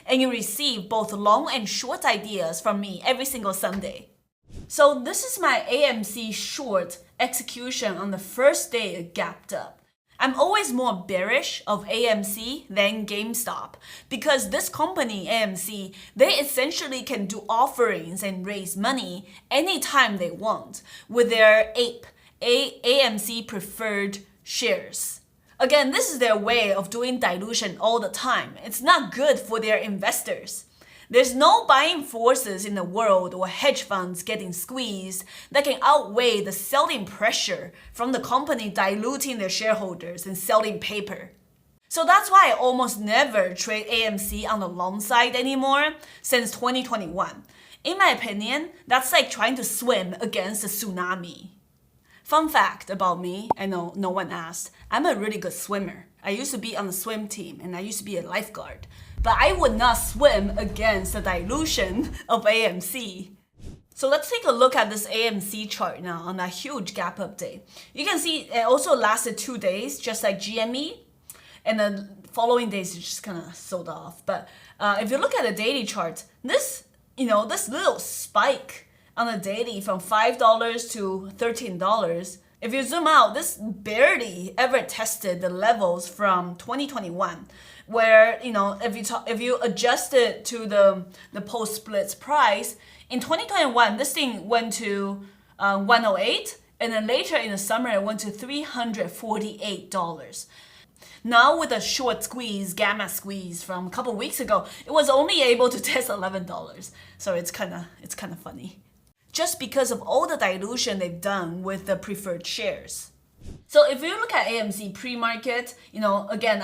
and you receive both long and short ideas from me every single Sunday. So this is my AMC short execution on the first day it gapped up. I'm always more bearish of AMC than GameStop because this company, AMC, they essentially can do offerings and raise money anytime they want with their AMC preferred shares. Again, this is their way of doing dilution all the time. It's not good for their investors. There's no buying forces in the world or hedge funds getting squeezed that can outweigh the selling pressure from the company diluting their shareholders and selling paper. So that's why I almost never trade AMC on the long side anymore since 2021. In my opinion, that's like trying to swim against a tsunami. Fun fact about me, I know no one asked, I'm a really good swimmer. I used to be on the swim team and I used to be a lifeguard. But I would not swim against the dilution of AMC. So let's take a look at this AMC chart now on that huge gap up day. You can see it also lasted 2 days, just like GME. And the following days it just kind of sold off. But if you look at the daily chart, this little spike on the daily from $5 to $13, if you zoom out, this barely ever tested the levels from 2021, where if you adjust it to the post splits price in 2021, this thing went to 108, and then later in the summer it went to $348. Now with a short squeeze, gamma squeeze from a couple weeks ago, it was only able to test $11. So it's kind of funny. Just because of all the dilution they've done with the preferred shares. So if you look at AMC pre-market, again,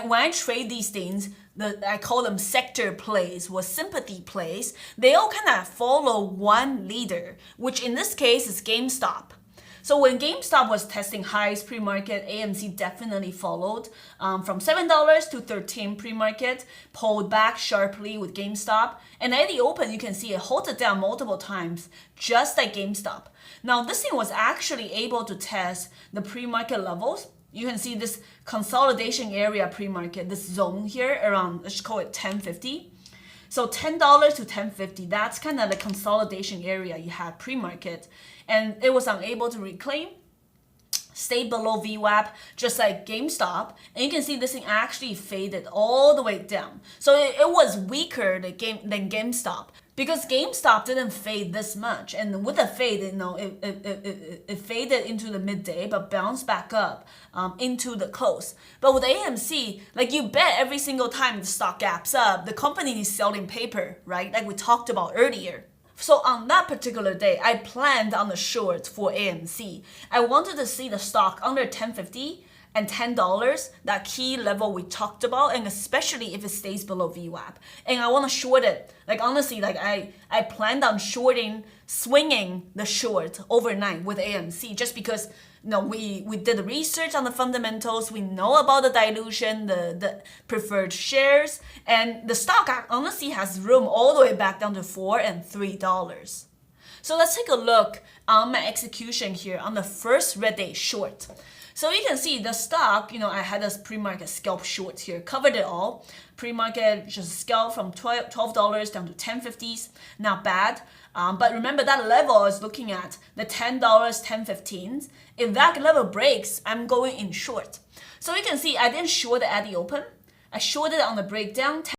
when I trade these things, I call them sector plays or sympathy plays. They all kind of follow one leader, which in this case is GameStop. So when GameStop was testing highs pre-market, AMC definitely followed from $7 to $13 pre-market, pulled back sharply with GameStop. And at the open, you can see it halted down multiple times, just like GameStop. Now, this thing was actually able to test the pre-market levels. You can see this consolidation area pre-market, this zone here around, let's call it 1050. So $10 to $10.50, that's kind of the consolidation area you had pre-market. And it was unable to reclaim, stay below VWAP, just like GameStop. And you can see this thing actually faded all the way down. So it was weaker than GameStop because GameStop didn't fade this much. And with the fade, it faded into the midday, but bounced back up into the close. But with AMC, like you bet every single time the stock gaps up, the company is selling paper, right? Like we talked about earlier. So on that particular day, I planned on the shorts for AMC. I wanted to see the stock under $10.50 and $10, that key level we talked about, and especially if it stays below VWAP. And I want to short it. Like honestly, like I planned on swinging the short overnight with AMC just because we did the research on the fundamentals. We know about the dilution, the preferred shares, and the stock honestly has room all the way back down to $4 and $3. So let's take a look on my execution here on the first red day short. So you can see the stock, I had this pre-market scalp short here, covered it all. Pre-market just scalp from $12 down to $10.50s, not bad. But remember that level I was looking at, the $10, $10.15s. If that level breaks, I'm going in short. So you can see I didn't short it at the open. I shorted it on the breakdown.